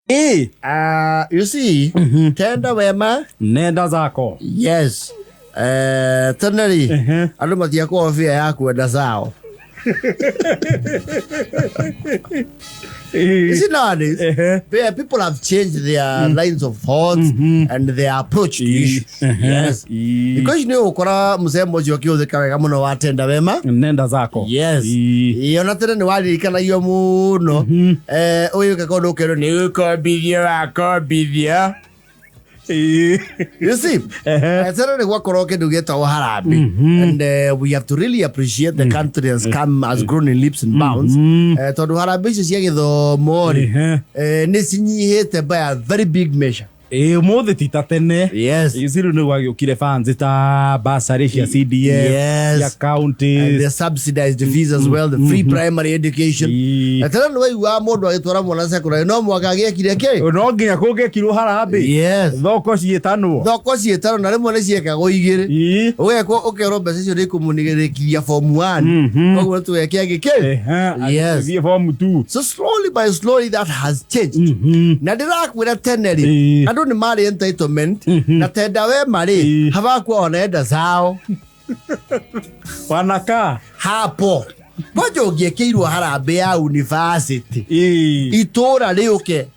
You see, Tenda wema nenda zako. Yes. Ternary. Ando matia kwa afia yako enda zao. Is it nowadays? People have changed their lines of thought and their approach to issues. Yes. Because you know, ukora msemo jokio zikawe kama no watenda wema nenda zako. Yes. Yona tena ni wali kana yo muno. Oyo kakodo kero ni ko bidia. You see, and we have to really appreciate the country has grown in leaps and bounds. By a very big measure. Mothe tita tene. Yes. Isiru ni wagiukire fans ita basari cia CDF. Yes. Ya counties. And the subsidized fees as well, the free primary education. Atana no wa modu agitwara mwana sekondari no mwaka agekire ke. No nginya kugekirwo harambe. Yes. Thoko cietano. Thoko cietano na rimwe ni ciekagwo igiri. Ugekwo ukero mbeca icio rikumunigerekiria form 1. Koguo tu yake agike. Yes. Form 2. So slowly by slowly that has changed. Na ndirakwira teneri. Ni mari entitlement na Tenda wema ri hawakuwa wanaenda zao wanaka hapo moja ugiekeirwo harambe ya university itura riuke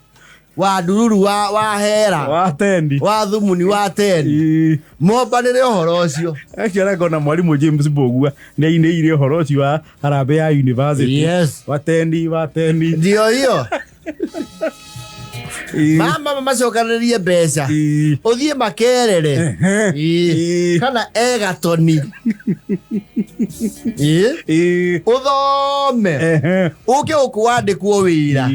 wa ndururu wa hera wa tendi wa thumuni wa tendi mombanire uhoro ucio akira ngona mwalimu James Bogua ni ire uhoro ucio wa harambe ya university. Yes. wa tendi ndio hiyo. Mama macokanĩrie mbeca ũthiĩ makerere kana egatoni ũthome ũke ũkwandĩkwo wĩra.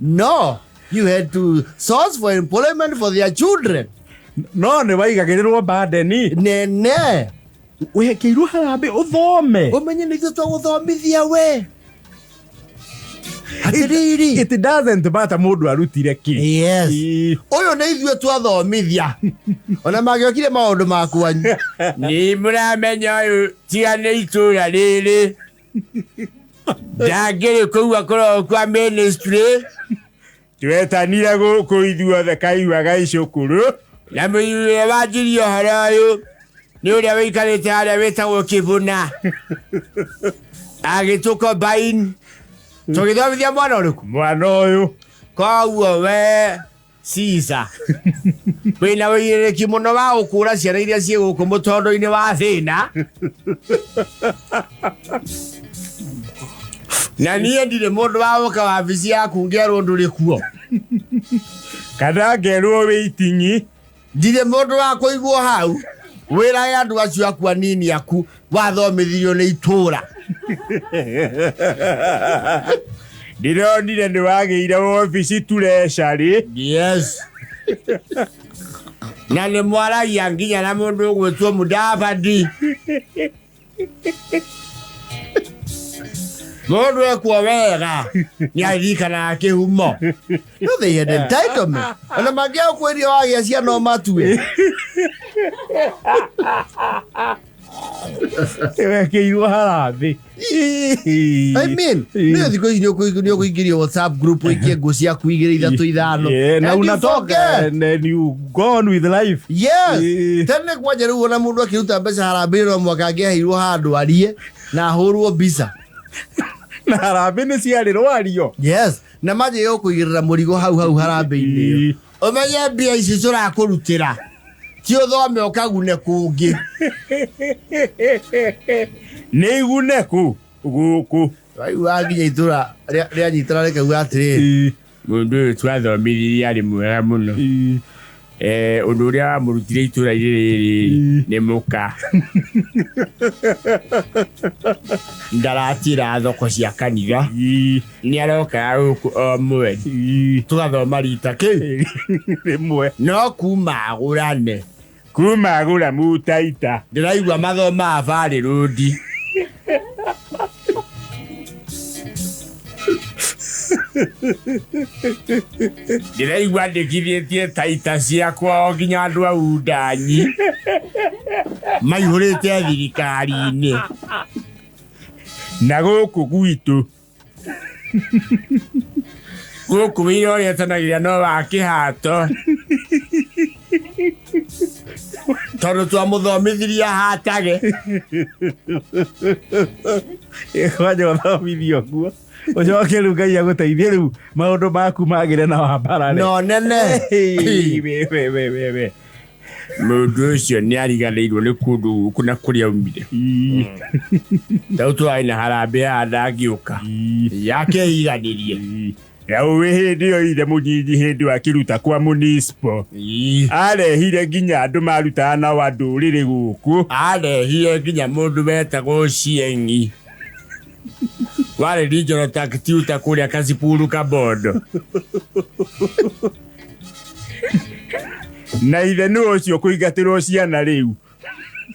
No, you had to source for employment for their children. No nĩ waigagĩrĩrwo bandeni nene wĩkĩirwo harambe ũthome ũmenye nĩ ithuĩ twagũthomithia we. It doesn't matter mundu arutire ki. Yes. Oyo na ithuĩ twathomithia. Ona magiokire maundu makwanyu. Ni muramenya uyu tiga nĩ itura rĩrĩ. Ndangĩrĩ kũu akorwo kwa ministry. Twetanire gũkũ ithuothe Kwihaka Cukuru. Na mũyũre wanjirie ũhoro ũyũ nĩ ũrĩa wĩikarĩte harĩa wĩtagwo Kĩbuna. Agĩtũkombaini. Tugithomithia mwana ũrĩkũ? Mwana ũyũ. Koguo we Caesar. Wĩna wĩigĩrĩrĩki mũno wa gũkũra ciana iria ciĩ gũkũ mũtondo-inĩ wa thĩna. Na niĩ ndirĩ mũndũ wa gũka wabici yaku ngerwo ndũrĩ kuo. Kana ngerwo wĩ itinyi. Ndirĩ mũndũ wa kũigwo hau. Wĩra andũ acio aku anini aku wathomithirio nĩ itũra. Ndironire nĩ wagĩire ofici turecarĩ. Yes. Na nĩ mwaragia nginya na mũndũ ũgwĩtwo Mudavadi. Mũndũ ekwo wega nĩ aririkanaga kĩhumo. No, they had entitlement. Ona mangĩakwĩria wagĩa ciana o matue. Wekĩirwo harambe. I mean, ndio thiko hiyo kuingiria WhatsApp group ikie nguo cia kuigira 3-5. Na unatoka and then you go on with life. Yes. Tene kwaje rĩu ona mũndũ akiruta mbeca harambe no mwaka angĩahirwo handũ arie na hũrwo mbica. Na harambe nĩ ciarĩrwo ario. Yes. Na maje yo kuigirira mũrigo hau harambe-inĩ. Ũmenye mbia ici tũrakũrutĩra. Ti ũthome ũkagune kũngĩ. Nĩ igune kũ gũkũ. Wanginya itũra rĩa nyitara rĩkauga atĩrĩrĩ. Mũndũ ũyũ twathomithirie arĩ mwega mũno. Ũndũ ũrĩa wamũrutire itũra rĩrĩ nĩ mũka. Ndaratira thoko cia kanitha. Nĩ arokaga gũkũ o mweri. Tũgathoma rita kĩu. Rĩmwe. No kuma agũrane. Kuma agũra mutaita. Ndĩraigua mathoma Valley Road. Ndĩraigua ndĩkithĩtie taita ciakwa nginya andũ a Undanyi maihũrĩte thirikari-inĩ. Na gũkũ gwitũ Gukumiro yetanagira no wakihato. Toro twamuthomithirie hatage. Kwaje uthomithio guo. Ucoke riu Ngai aguteithie riu maundu maku magire na wambara ri. No nene. We. Mundu ucio ni ariganirwo ni kundu kuna kuria umire. Tau twaina harambe adangiuka. Yake iganirie. Yau hindi yo ire munyinyi hindi wakiruta kwa municipal. Arehire nginya andu maruta na wadurire guku. Arehire nginya mundu betagwo Ciengi. Wale regional takitiuta kuria Kasipulu Kabondo. Na ithe ni ucio kuingatirwo ciana riu.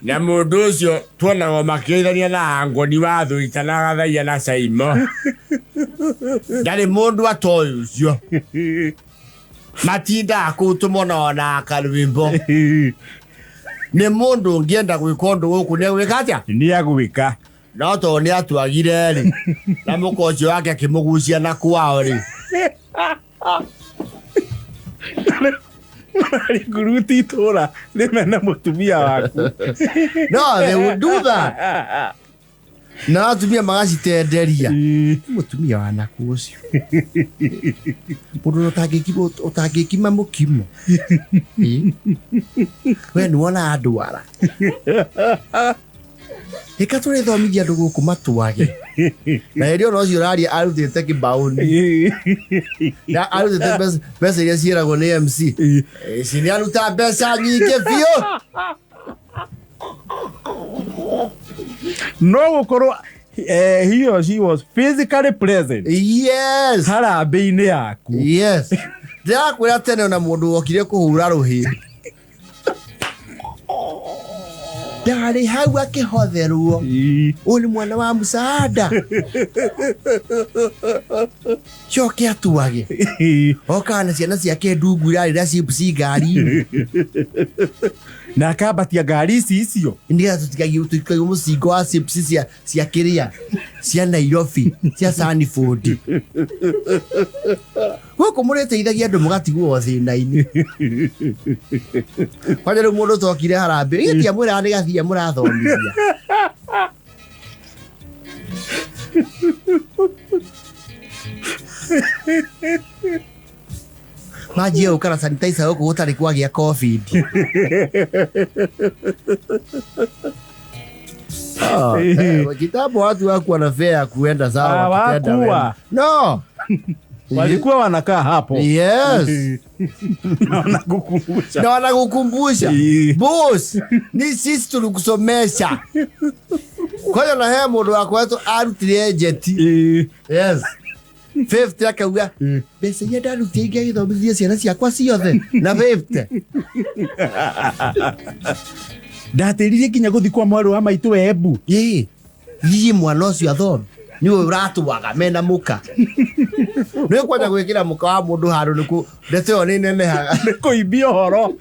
Na mundu ucio tuonaga makithania na Ngoni NGONITHUITA na Gathaiya na Saimo. Ndari mundu atoyu ucio. Matinda akutumona ona Kalwimbo. Ni mundu ngienda gwika undu guku ni gwika atia? Ni agwika. No to ni atwagire ri. Na mukocio wake akimugucia na kwao ri. Guruti tora limena mutumia waku. No, they would do that. Na atumia magacitenderia. Mutumia wanaku ucio. Mundu utangikima mukimo. We nuona andwara. Ika tuli thomithia andu guku matwage. Na herio no cio raria arutite kibauni. Na arutite pesa iria ciiragwo ni MC. Cini aruta mbeca nyingi biu. No gukorwo he or she was physically present. Yes. Harambe-ini yaku. Yes. Ndakwira tene ona mundu wokire kuhura ruhi. Ndari hau akihotherwo. Uli mwana wa musaada. Coke atuage. Okana ciana ciake ndungu irarira cipuci ngari. Na akabatia ngari icio. Ndia tutikagia mucingo wa cipuci cia kiria. Cia Nairobi. Cia Sanford. Guku mureteithagia andu mugatigwo thina-ini. Kwaje riu mundu tokire harambe. Itia mwira ni Gathaiya murathomithia. Maji ukara sanitizer huko utari kwagia COVID. Kitambo watu wakuwa na fare kuenda sawa Tenda. No. Walikuwa wanakaa hapo. Yes. Na wanakukumbusha. Boss, ni sisi tulikusomesha. Kwa hiyo na hea mundu wako wetu arutire agent. Yes. 50 akauga bese ya ndarutie ingia githomithia ciana ciakwa ciothe na 50. Ndateririe kinya guthi kwa mwaru wa maitu Embu. Thii mwana ucio athome ni we uratuaga mena muka. Ni kwanja gwikira muka wa mundu handu niku ndeteo ni nenehaga ni kuimbia horo.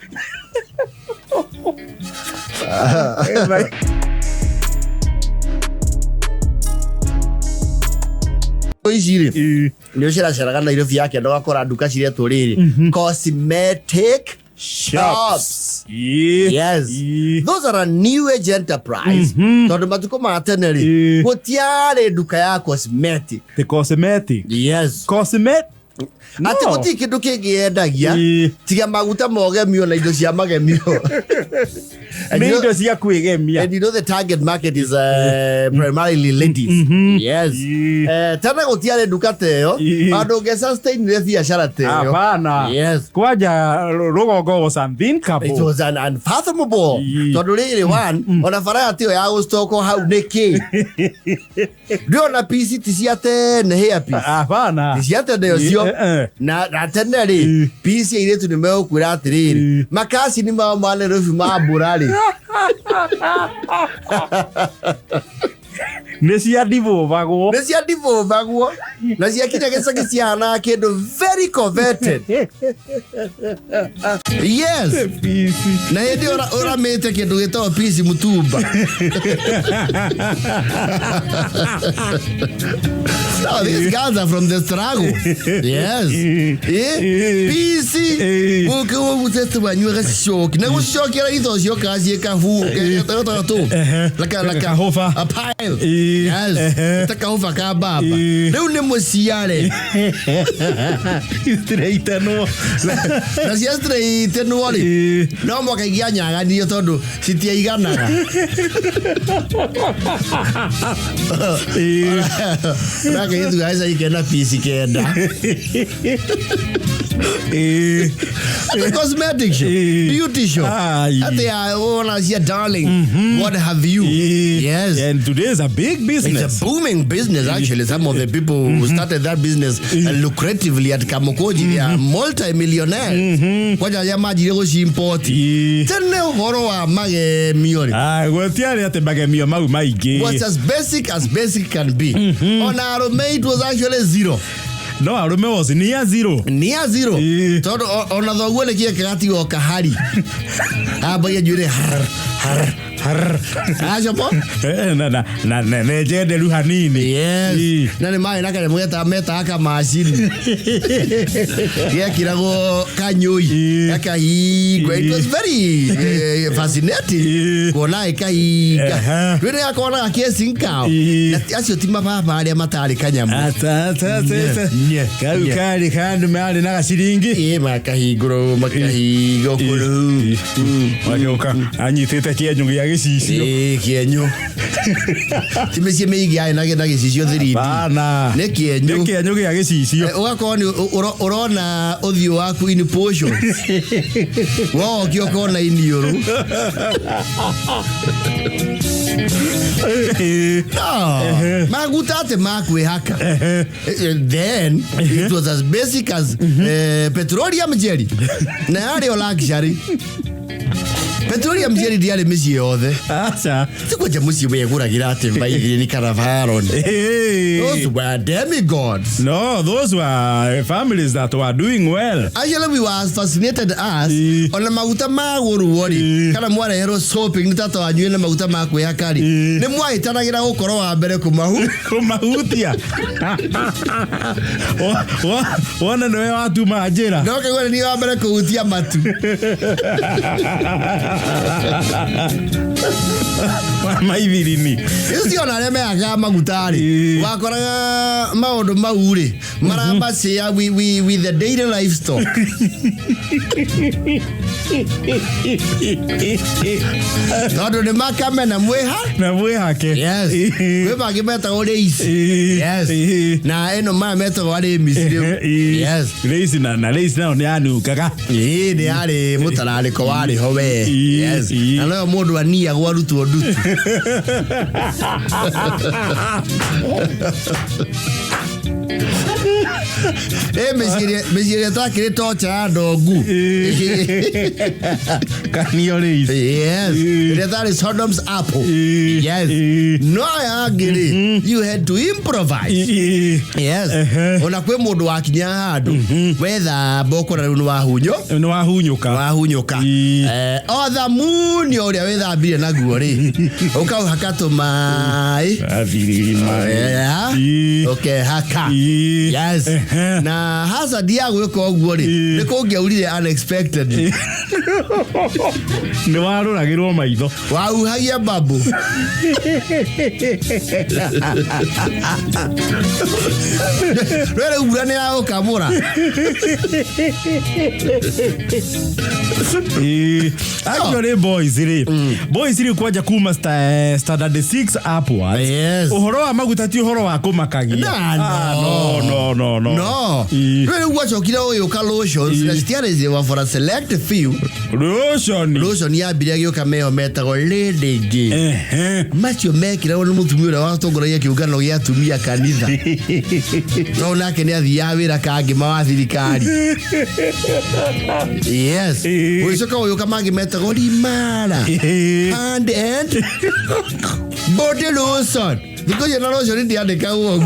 Oishiri ni ushiracaraga Nairobi yake ndo gakora nduka ciretwo riri cosmetic shops. Yes. Those are a new age enterprise. Tondu matuko ma tene ri gutiare nduka ya cosmetic. The cosmetic. Yes. Cosmetic. Ati guti kindu kingiendagia tiga maguta mogemio na indo cia magemio. Indo cia kwigemia. And you know the target market is primarily ladies. Yes. Tena gutiare nduka teo andu ge sustain the biashara teo. Hapana. Yes. Kwaja rugongo was unthinkable. It was an unfathomable. Tondu riri one ona faraya tio ya gustoko hau niki. Ndio na PC cia tene hair piece. Hapana. Cia tene cio na tene ri PC ile tu nimekuira atiriri. Makasi ni mama mane rofi maburari. Nesia divo vago. Na cia kinya gicagi ciana kindu very coveted. Yes. Na hindi ora mete kindu gitawa PC mutumba. No, these guys are from the struggle. Yes. PC. Mutete wanyu shock. Na shock era ito shock asie kafu. Like a hofa. A pile. Yes. Taka hofa ka baba. Leo ne mosiale. Straight no. Na si straight no ali. No mo ka gianya ga ni todo. Sitia igana. Naka yetu guys ikenda PC kenda. At a cosmetic show, beauty show. At the wanna see a darling. What have you? Yes. And today is a big business. It's a booming business actually. Some of the people who started that business lucratively at Kamukoji, they are multi-millionaires. Kwa ya maji lego si import. Tene horo wa mage miori. Well, tiari ate mage mio mau maige. Was as basic can be. On our mate was actually zero. No, arume was near zero. Near zero. Todo ona dogwele kia kagati o kahari. Abaya jure har. Ajo po? Na jede luhanini. Yes. Nani mai naka meta aka machine. Yeah, kirago kanyoi. Aka higo. It was very fascinating. Kona eka higa. Wene akona akiesi nkao. Asio tima papa ali matari kanyamu. Ata. Kari kandu meali naka shiringi. Makahigo kuru. Wajoka. Anyi tete kia nyungi ya gisisio. Kienyo. Timesie meigi ai na gisisio 3D. Bana. Ne kienyo. Ne kienyo ya gisisio. Ugakoni urona uthio waku in potion. Wo kiokona iniuru. Maguta Tene Kwihaka. Then it was as basic as petroleum jelly. Na ari o luxury. Petroleum jelly diale misi yothe. Acha. Siko jamusi we guragira ate mbai ni caravaron. Those were demigods. No, those were families that were doing well. Actually, we were fascinated as on the Maguta Makuruga. Kana mwara hero soaping ni tato anyu na Maguta Makuruga. Ne mwa itanagira ukoro wa mbere kumahutia. Wana nwe watu majira. No kagwele ni wa mbere kuhutia matu. Maivirini. Sio na reme aga magutari. Wakoraga maundu maure. Maramba cia with the daily livestock. Todo de makame na mwehake. Yes. We magimeta ore isi. Yes. Na eno ma meta ore misire. Yes. Leisi na ne anu kaka. Ne ale mutarale ko wale howe. Yes. Na leo mundu ania gwarutu odutu. Mesire takire tocha dogu. Yes. That is Sodom's apple. Yes. No, I agree. You had to improvise. Yes. Onakwe mundu wakinya handu. Wetha boko na runu wahunyuka. Otha muni oria wetha mbire naguo ri. Ukau hakato mai. Okay, haka. Yes. Na hasa dia gweka oguo ri. Niko ngeurire unexpected. Ni waruragirwo maitho. Wauhagia babu. Rere urane ya ukamura. Actually boys iri kwaja kuma standard 6 upwards. Yes. Uhoro wa Maguta ti uhoro wa kumakagia. No. Rere gwachokire oyo ka lotions na stiare ze for a select few. Lotion ya biria gyoka meho metago lady. Macho mekira wona mutumira wa tongora kiugano gya tumia kanitha. No nake ni athia wira kangi ma thirikari. Yes. Uicoka uyu kamangi metago limara. And body lotion. Because you're not sure the other cow.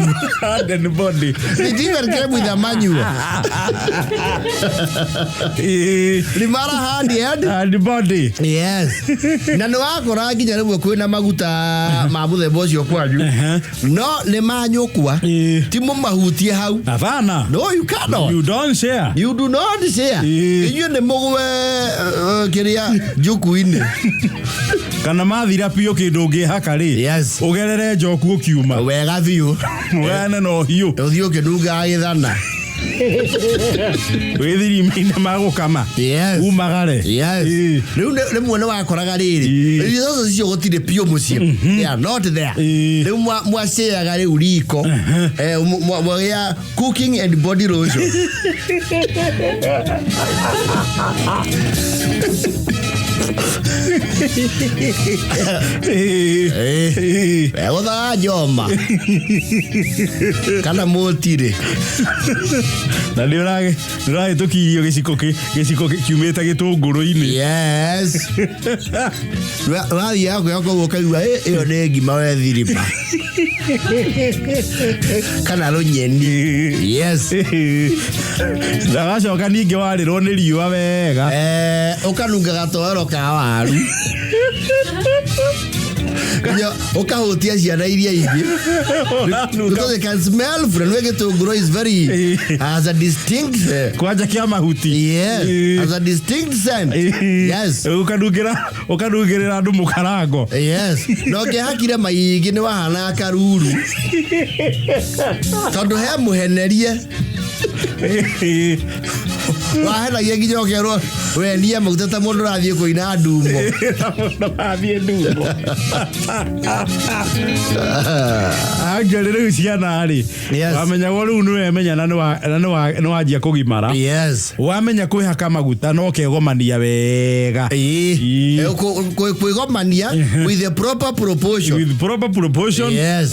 The body. The demon came with a manual. The mara hand the body. Yes. Nanoa koragi jaribu kwenda Maguta mabude bosi okwanyu. No le manyo kwa. Timo mahutie hau. Havana. No, you cannot. You don't share. You do not share. You ne mogwe keria juku ine. Kana mathira pio kindu ngihaka ri. Yes. Ugerere njoku ukiuma. Wega thiu. Wena no hiu. Uthio kinduga githana. Wethiri mina magukama. Yes. Umagare. Yes. Riu mwana wakoraga riri. Riu cio gotire pio mucie. They are not there. Riu mwaceaga riu riko. Mwa cooking and body lotion. Oda joma. Kana motire. Na ndirage tukirio giciko kiumita gitunguru-ini. Yes. Rathi yako ukaigua iyo ni ngima wethiripa. Kana runyeni. Yes. Ndagacoka ninge warirwo ni riua wega. Ukanunga gatoero ka waru. Ukahutia ciana iria ingi. Because you can smell from where gitunguru is very as a distinct kwanja kia mahuti. Yes. As a distinct scent. Yes. Ukanungirira andu mukarango. Yes. No ngihakire maingi ni wahana karuru. Tondu he muhenerie. Wahenagia nginya ukerwo wendia Maguta ta mundu rathie kuina ndumo. Rathie ndumo. Angelere ciana ri. Wamenya riu ni wemenya na ni wanjia kugimara. Yes. Wamenya kwihaka maguta no kegomania wega. Kwigomania with the proper proportion. With proper proportion. Yes.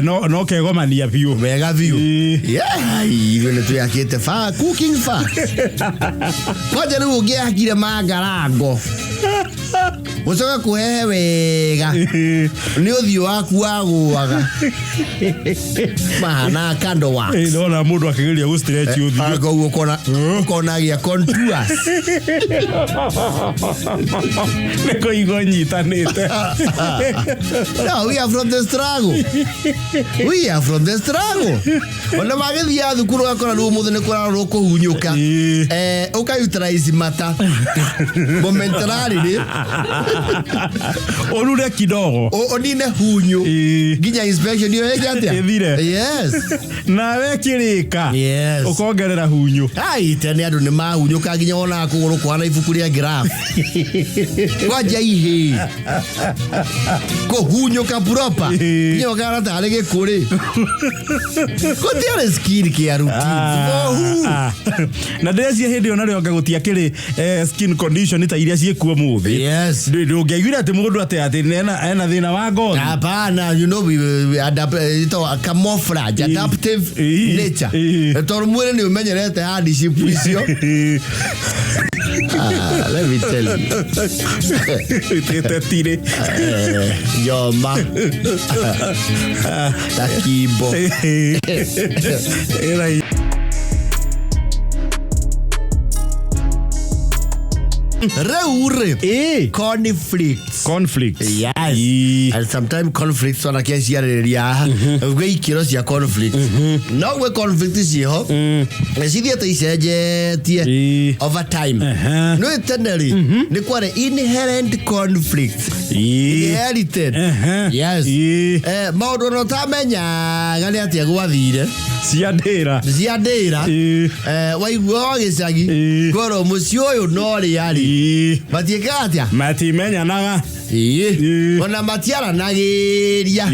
No kegomania biu. Wega biu. Yeah. Ile tu yakite fa cooking fa. Kwaje riu ungiakire mangarango. Ucoka kuhehe wega. Ni uthio waku waguaga. Mahana kando wa. Ndona mundu akigeria gu stretch uthio. Ago ukona gia contours. Neko igonyitanite. No, we are from the struggle. We are from the struggle. Ona magithia thukuru akora ru muthe ne kurarwo kuhunyuka. Uka utilize mata. Momentarily. Orure kidogo. Onine hunyu. Ginya inspection yo egatia. Yes. Na wekirika. Yes. Ukongerera hunyu. Ai tene andu ni mahunyuka ginya ona kuguru kwana ibuku ria graph. Kwaja ihe. Kuhunyuka proper. Ginya okara tare gikuri. Kotiare skill kia routine. Na ndeci hindi ona rio ngagutia kiri skin condition ita iria ciekuo muthi. Yes. Ndungeigwira ati mundu ati ena thina wa ngothi. Hapana, you know we adapt a camouflage, adaptive nature. Tor mwene ni umenyerete hadi shipu isio. Let me tell you. Tire. Yoma. Takibo. Reure. Conflicts. Yes. And sometimes conflicts on a case here we kiros ya conflict. No we conflict is here. See the iseje over time. No eternally. Ni kwa inherent conflict. Inherited. Yes. Maudo no tamenya gali atia gwathire. Ciandira. Waigua gicagi. Koro mucio uyu no ri ari. Matiekatia. Matimenya naga. Ona matiara nagiria.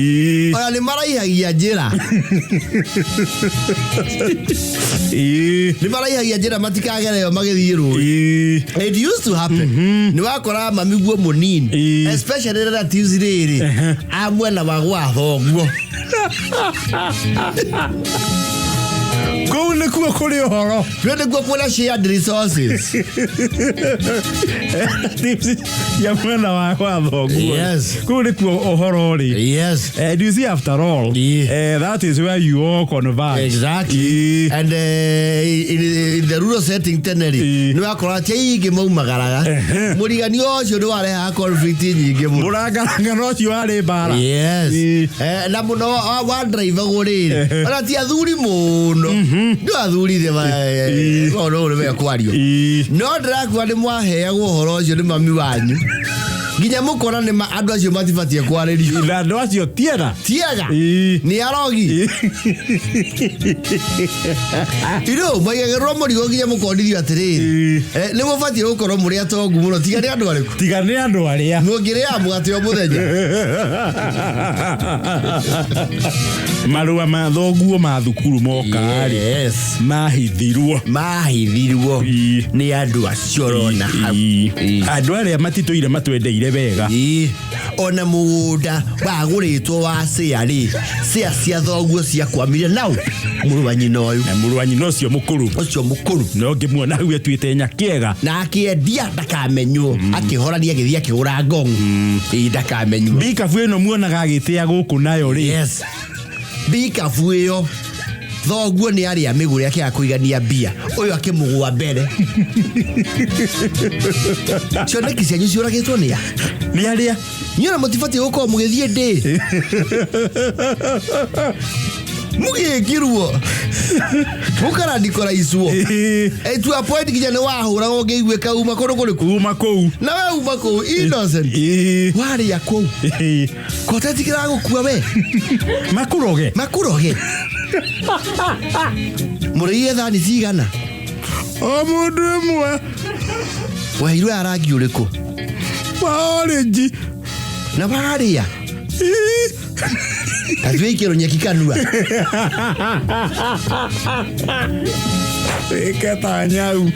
Ona ni maraihagia njira. Ni maraihagia njira matikagereo magithiro. It used to happen. Ni wakora mamiguo munini. Especially relatives riri. Amwe na bagwa thoguo. Kau nĩ kuo kũrĩ ũhoro. Nĩkuo kwĩna shared resources. Tips ya mwena wakwa thoguo. Yes. Kau nĩ kuo ũhoro ũrĩ. Yes. Do you see, after all, that is where you all converge. Exactly. And in the rural setting teneri, nĩ wakora atĩ ingĩ maumagaraga. Mũrigani ũcio nĩ warehaga conflict nyingĩ mũno. Mũrangano ũcio warĩ mbara. Yes. Na mũno wa driver gũrĩrĩ. Ona ti athuri mũno. Nĩ athuri thĩ ũhoro ũrĩ wega kwario. No ndĩrakuga nĩ mwaheagwo ũhoro ũcio nĩ mami wanyu. Nginya mũkora nĩ andũ acio matibatiĩ kwarĩrio. Na andũ acio tiega. Nĩ arogi. Maigagĩrĩrwo mũrigo nginya mũkonithio atĩrĩrĩ. Nĩ mũbatiĩ gũkorwo mũrĩ atongu mũno. Tiga nĩ andũ arĩkũ. Tiga nĩ andũ arĩa. Mũngĩrĩaga mũgate o mũthenya. Marũa ma thoguo ma thukuru moka-rĩ. Mahithirwo. Nĩ andũ acio ũrona hau. Andũ arĩa matitũire matwendeire wega. Ona mũgũnda wagũrĩtwo wa cĩa-rĩ, cĩa cia thoguo ciakwamire nau mũrũ wa nyina ũyũ. Na mũrũ wa nyina ũcio mũkũrũ. No ngĩmuona hau atuĩte nyakĩega. Na akĩendia ndakamenywo. Akĩhorania agĩthiĩ akĩgũra ngong. Ndakamenywo. Mbikabu ĩno muonaga agĩtĩa gũkũ nayo-rĩ. Yes. Mbikabu ĩyo thoguo nĩ arĩa mĩgũre akĩaga kũigania mbia. Ũyũ akĩmũgũa mbere. Cioneki cianyu ciũragĩtwo nĩ a? Nĩ arĩa. Niona mũtibatiĩ gũkorwo mũgĩthiĩ ndĩ. Mũgĩkirwo. Mũkarandikũraicwo. To a point nginya nĩ wahũragwo ũngĩiguĩka uma kũndũ kũrĩkũ. Uma kũu. Na we uma kũu innocent. Warĩa kũu. Kotetikĩraga gũkua we. Makuroge. Mũrĩire thani cigana? O mũndũ ĩmwe. Wairwo ya rangi ũrĩkũ? Wa orange. Na warĩa? Katuĩ ikĩro nyeki kanua. Ĩketa nyau.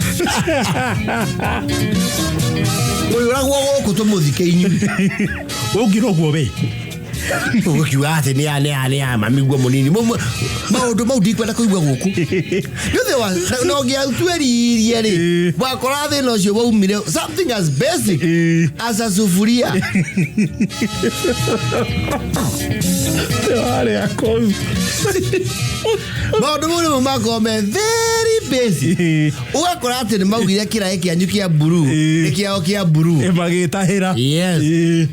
Mũyũragwo gũkũ tũmũthike inyuĩ. Ũngĩrogwo we. Ũgũkiuga atĩ nĩ mamiguo mũnini. Maũndũ mau ndikwenda kũigua gũkũ. No ũngĩatuĩririe-rĩ, wakora thĩna ũcio waumire something as basic as a sufuria. Warĩa kũu. Maũndũ mau nĩmo makorwo me very basic. Ũgakora atĩ nĩ maugire kĩraĩ kĩanyu kĩa buruu nĩ kĩao kĩa buruu. Magĩtahĩra. Yes.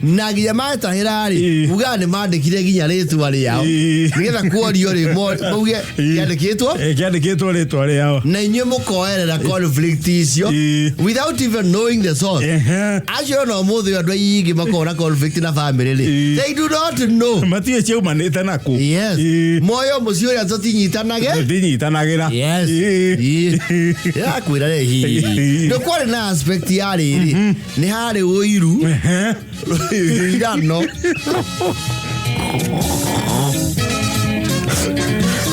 Na nginya matahĩra-rĩ, ugaga nĩ mandĩkire nginya rĩtwa rĩao. Nĩgetha kuorio-rĩ, mauge kĩandĩkĩtwo. Kĩandĩkĩtwo rĩtwa rĩao. Na inyuĩ mũkoerera conflict icio without even knowing the source. Acio no mũthĩ andũ aingĩ makorwo na conflict na family-rĩ. They do not know. Matiĩ ciaumanĩte nakũ. Yes. Moyo mũciĩ ũrĩa tũtinyitanage. Tũtinyitanagĩra. Yes. Yakwĩra rĩ hihi. Nĩ kwarĩ na aspect ya rĩrĩ. Nĩ harĩ ũiru. Irano.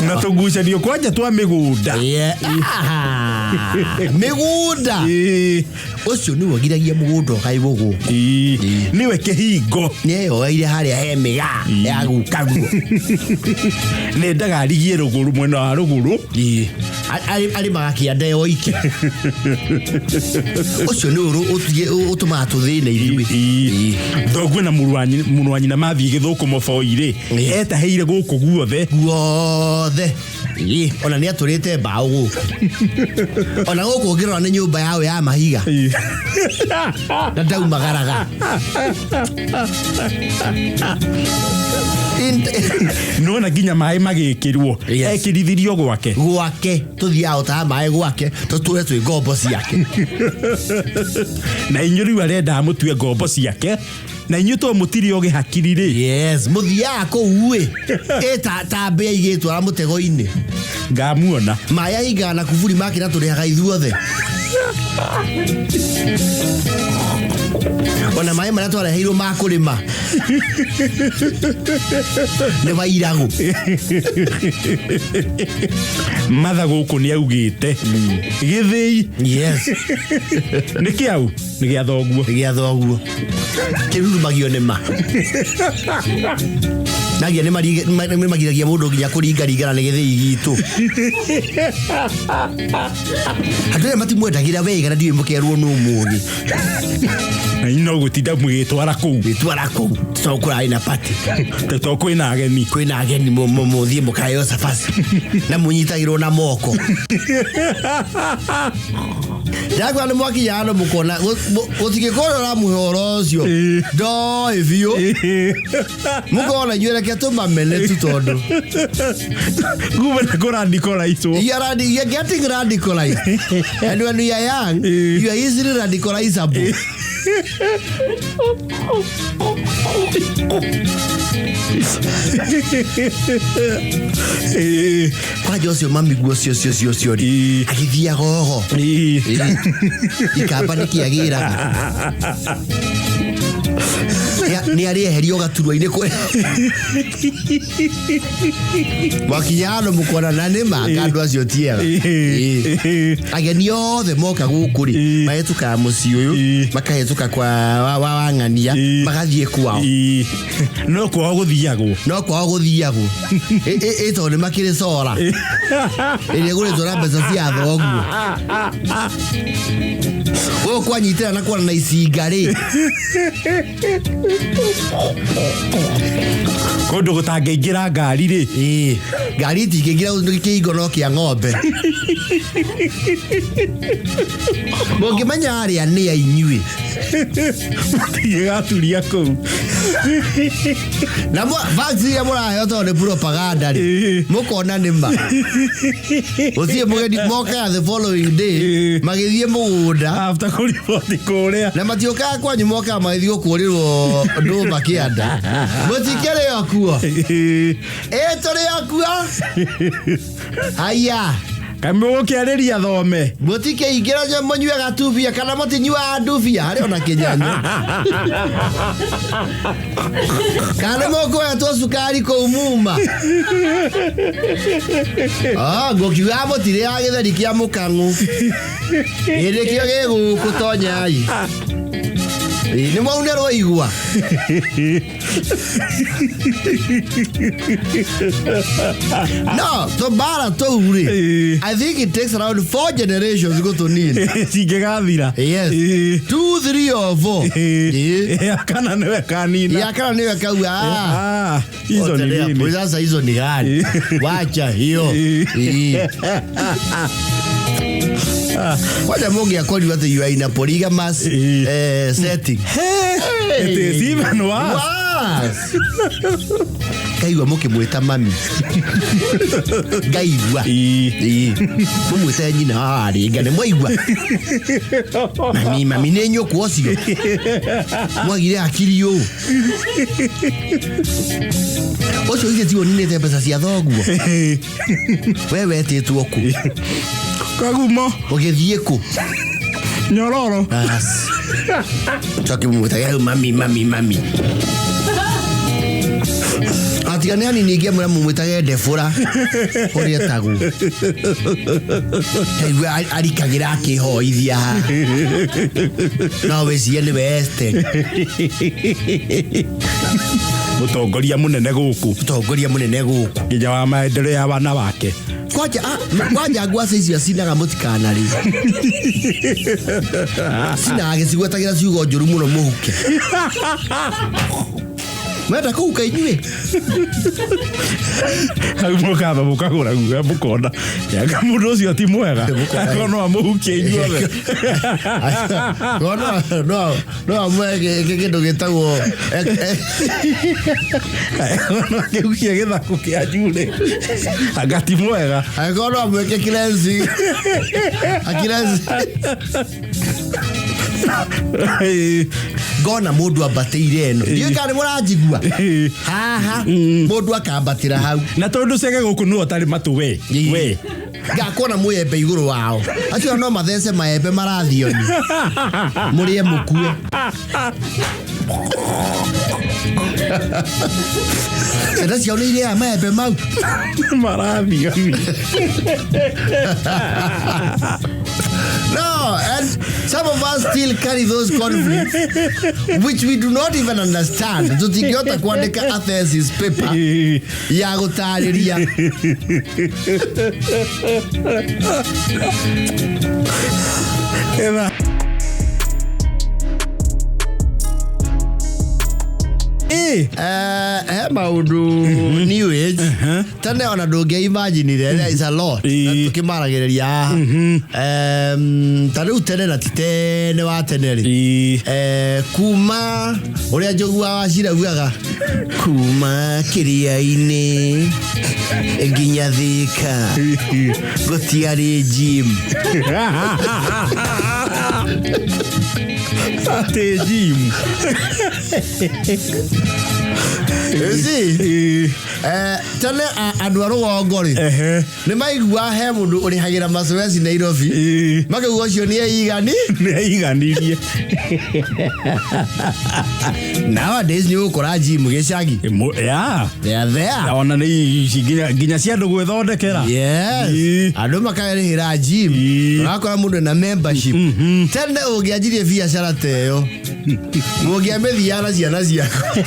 Na tũgucanio kwanja twa mĩgũnda. Mĩgũnda. Ũcio nĩ wagiragia mũgũnda ũkaigwo gũkũ. Nĩwe kĩhingo. Nĩeyoeire harĩa he mĩga ya gukaguo. Nendaga arigie rũgũrũ mwena wa rũgũrũ. Arĩmaga kĩanda yoike. Ũcio nĩ ũtũmaga tũthĩne ithuĩ. Thoguo na mũrũ wa nyina mathiĩ gĩthũkũmo boi-rĩ, etahĩire gũkũ guothe. Ona nĩ atũrĩte mbaũ gũkũ. Ona gũkũ ũngĩrora nĩ nyũmba yao ya mahiga. Na ndaumagaraga. Nona nginya maĩ magĩkĩrwo. Ekĩrithirio gwake. Tũthiaga gũtaha maĩ gwake tũtũre twĩ ngombo ciake. Na inyuĩ rĩu arenda mũtue ngombo ciake. Na inyuĩ to mũtirĩ o gĩhakiri-rĩ. Yes, mũthiaga kũu-ĩ. Ta mbĩa igĩtwara mũtego-inĩ. Ngamuona. Maĩ ahingaga na kuburi make na tũrĩhaga ithuothe. Ona maĩ marĩa twareheirwo ma kũrĩma nĩ wairagũ. Matha gũkũ nĩ augĩte Githii. Yes. Nĩ kĩau nĩ gĩa thoguo. Kĩrurumagio nĩ ma. nagia nĩ magiragia mũndũ nginya kũringaringana nĩ gĩthĩi gitũ andũ aya matimwendagĩra wega na ndiũĩ mũkerwo nũ mũũgĩ na ino gũtinda mũgĩtwara kũu tũkũraĩ na pati kwĩna ageni mũthiĩ mũkaheo cabaci na mũnyitagĩrwo na moko Ndagwa nĩ mwakinya hano mũkona gũtigĩkorwo ũramũhoro ũcio ndoĩ biũ mũkona inyuĩ reke tũmamene tu tondũ kumana kũradicolaizwo you're getting radicalized and when you are young you are easily radicalizable kwaja ũcio mamiguo ũcio agĩthiaga oho ikamba nĩ kĩagĩraga nĩ arĩeherio gaturwa-inĩ kwe mwakinya hano mũkona na nĩma andũ acio tiega ageni othe moka gũkũ rĩ mahĩtũkaga mũciĩ ũyũ makahĩtũka kwa wang'ania magathiĩ kwao no kwao gũthiagwo tondũ nĩ makĩrĩ cora ĩrĩa ĩgũrĩtwo na mbeca cia thoguo gũkũ kwanyitĩra na kuona na icinga rĩ kũndũ gũtangĩingĩra ngari rĩ ngari itingĩingĩra kĩhingo no kĩa ng'ombe mũngĩmenya harĩa nĩ a inyuĩ mũtigĩgaturia kũu na vaccine iria mũraheo tondũ nĩ propaganda rĩ mũkona nĩma ũthiĩ mũgeni mokaga the following day magĩthiĩ mũgũnda after kũriboti kũrĩa na matiũkaga kwanyu mokaga magĩthiĩ gũkũrĩrwo ndũma kĩanda mũtikĩrĩ o kuo tũrĩ o kuo haya kamũgũkĩarĩria thome mũtikĩingĩra mũnyue gatubia kana mũtinyuaga ndubia harĩ ona kĩnyanya kana mũkũhetwo cukari kũu muma ngũkiuga mũtirĩaga gĩtheri kĩa mũkang'ũ hĩndĩ kĩo gĩgũkũ tonyai nĩ mwaunĩrwo igua no tũmbara tũu rĩ I think it takes around 4 generations gũtũnini cingĩgathira yes 2, 3 or 4 yakana nĩwe kanina kauga hizo ni nini sasa hizo ni gani wacha hiyo wacha mũngĩakorirwo atĩ you are in a polygamous setting it is even worse ngaigua mũkĩmwĩta mami ngaigua mũmwĩte nyina harĩ nga nĩ mwaigua mami nĩ nyũkwa ũcio mwagire akiri ũũ ũcio igĩtiwo ninĩte mbeca cia thoguo we wetĩtwo kũ kagumo ũgĩthiĩ kũ nyororo coke mũmwĩtage mami atigane hani ningĩ mwĩra mũmwĩtage ndebũra ũrĩa etagwo kaigua arikagĩra akĩhoithia no wĩcie nĩwe este mũtongoria mũnene gũkũ nginya wa maendeleo ya wana wake kwanja ngwaca icio cinaga mũtikanarĩ cinaga gĩcigwetagĩra ciugo njũru mũno mũhuke mwenda kũhuka inyuĩ hau mũkamba mũkagũra guoya mũkona yanga mũndũ ũcio ti mwega no amũhukie inyuothe no amwe kĩndũ gĩtagwo no akĩhukie gĩthakũ kĩa njurĩ anga ti mwega angĩkorwo no amwĩke kilenzi ngona mũndũ ambatĩire ĩno ndiũĩ kana nĩ mũranjigua haha mũndũ akambatĩra hau na tondũ cege gũkũ nĩwe ũtarĩ matũ we ngakuona mũyembe igũrũ wao acio no mathece maembe marathioni mũrĩe mũkue ciana ciao nĩ irĩaga maembe mau marathioni no Some of us still carry those conflicts, which we do not even understand. Tutingiota kuandika a thesis paper ya gutariria. Maundu new age tene ona ndunge imagine there is a lot tukimaragereria tariu tene na tene wa tene ri kuma uria njogua wacira guaga kuma kiria-ini nginya Thika gutiari gym ate gym tene andu arugongo ri ni maigua he mundu urihagira mazoezi Nairobi makauga ucio ni eiganirie nowadays ni ukora gym gicagi they are there ona ni ginya cia andu gwithondekera andu makarihira gym wakora mundu na membership tene ungianjirie biacara teyo ungiamethia ciana ciako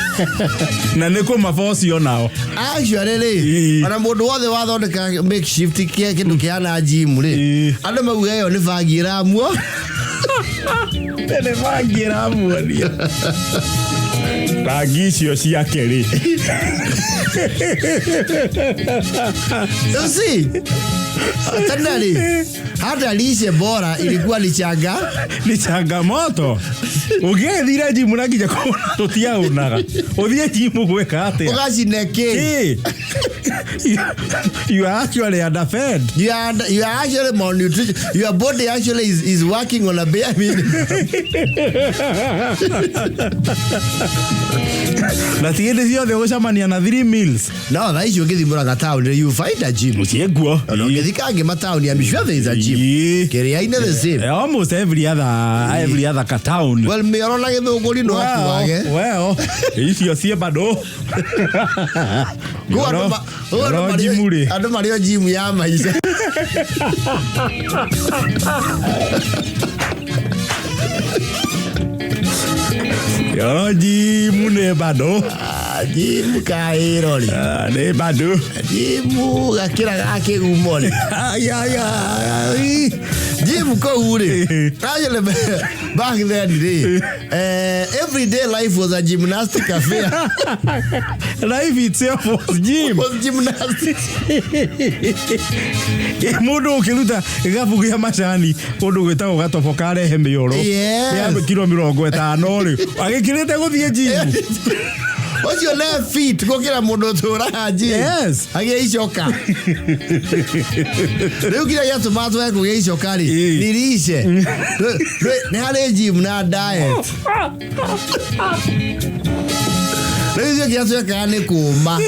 na niko mabocio nao actually ri ana mundu wothe wathondeka makeshift kindu kiana gym ri andu mauga yo ni bangira muo tene bangira muo ria bagicio ciake ri you see tandali hata lishe bora ilikuwa ni changamoto ugethira gym na nginya kuona tutiaunaga uthie gym gweka atia ugacineke you are actually underfed you are actually malnutrition your body actually is working on a bare minimum na tiende ciothe gucamania na 3 meals no tha icio ngithimura ga town you find a gym cieguo ngithikange ma town I'm sure there is a gym kiria-ini the same almost every other town well me arona githunguri no akuage well icio cie bado go ando mario gym ya maisha yo gym ne bado gym kairori ne bado gym gakira gake gumoni gym ko ure actually back then everyday life was a gymnastic affair life itself was gymnastics mundu ukiruta gabugia macani undu gwetagwo gatoboka rehe miyoro ya kilo 50 ri agikirite guthie gym what's your left feet gukira mundu tura gym yes agia icoka riu kira ya tomato yako ya icoka ri nirishe ni hale gym na diet riu kira toka ni kuma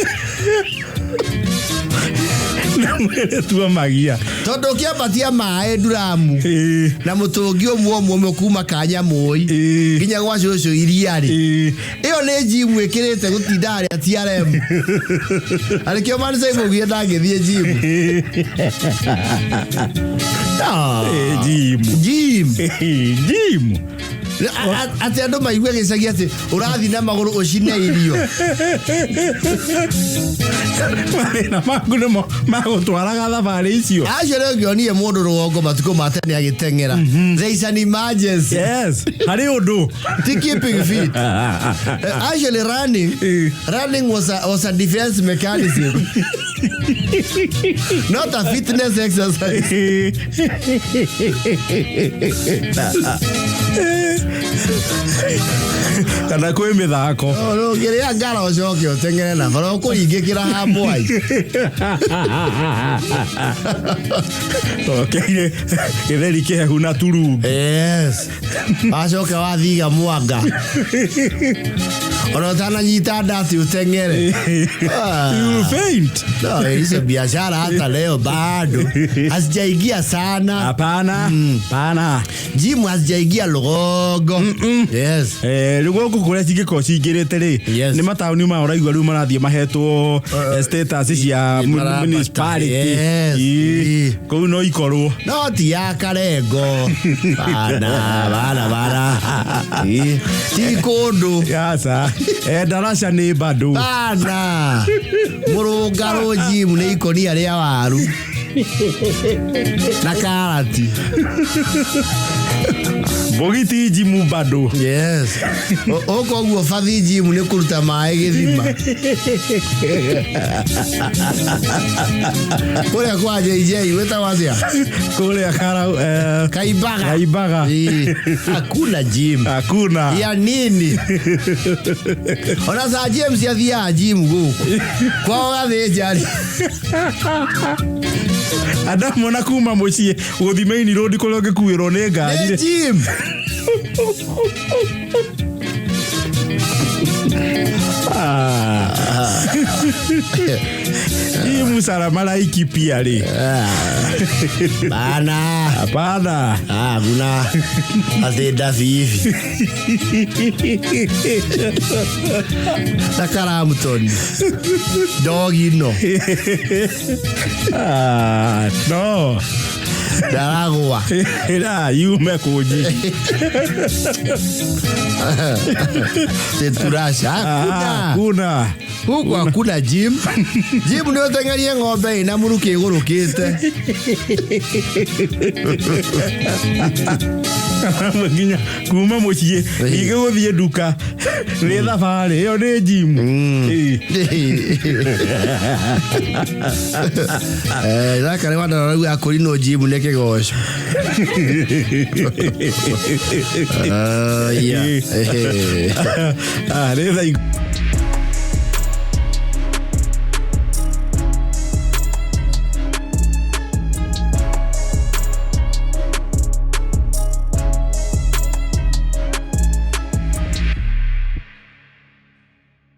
mwere tua magia tondu kiambatia mae nduramu na mutungi omwe kuma kanya moi nginya gwa cucu iria ri iyo ni gym ikirite gutindari atiarem arikio mani sai mugie ndangithie gym gym ati andu maigwe gicagi ati urathi na maguru ucine irio na maguno magutwaraga thabari icio acio ngionire mundu rugongo matuko matene agitengera there is an emergency yes hari undu ti keeping fit actually running was a defense mechanism not a fitness exercise kana kwi mithako no ngiria ngara ucoke utengere na bara ukuringikira hambwai okay githeri kihehu na turungu yes acoka wathiga mwanga ona tana nyita ndati utengere you faint no hizo biashara hata leo bado hazijaingia sana hapana gym hazijaingia rũgongo. Yes. Rũgongo kũrĩa cingĩkorwo cingĩrĩte rĩ nĩ mataũni mao ũraigua rĩu marathiĩ mahetwo status cia municipality. Kũu no ikorwo no ti ya Karengo. Bana ti kũndũ yasa Darasha nĩ bado bana mũrũngarũ gym nĩ ikonia rĩa waru na karati. Bogiti gym bado. Yes. Okoguo fathi gym nĩ kũruta maĩ gĩthima. Kũrĩa kwa JJ weta wazia. Kũrĩa Kaibaga. Hakuna gym. Hakuna. Ya nini? Ona saa James yathia gym gũkũ. Kwao gathĩnjari. Adamu na kuma mũciĩ gũthiĩ main road kũrĩa ũngĩkuĩrwo nĩ ngari. Gym. Hii musara malaiki pia le. Bana. Hapana. Guna. Atenda vivi. Takara mutoni. Dogi no. No. Daragwa. Yume koji. Teturasha. Hakuna. Huku hakuna gym. Gym nĩ ũtengerie ng'ombe ina mũrukĩ igũrũkĩte. Nginya kuma mũciĩ ningĩ gũthiĩ nduka nĩ thabarĩ ĩyo nĩ gym. Thaka nĩ wandara rĩu akũrinwo gym nĩ kĩgoco. Nĩ thaa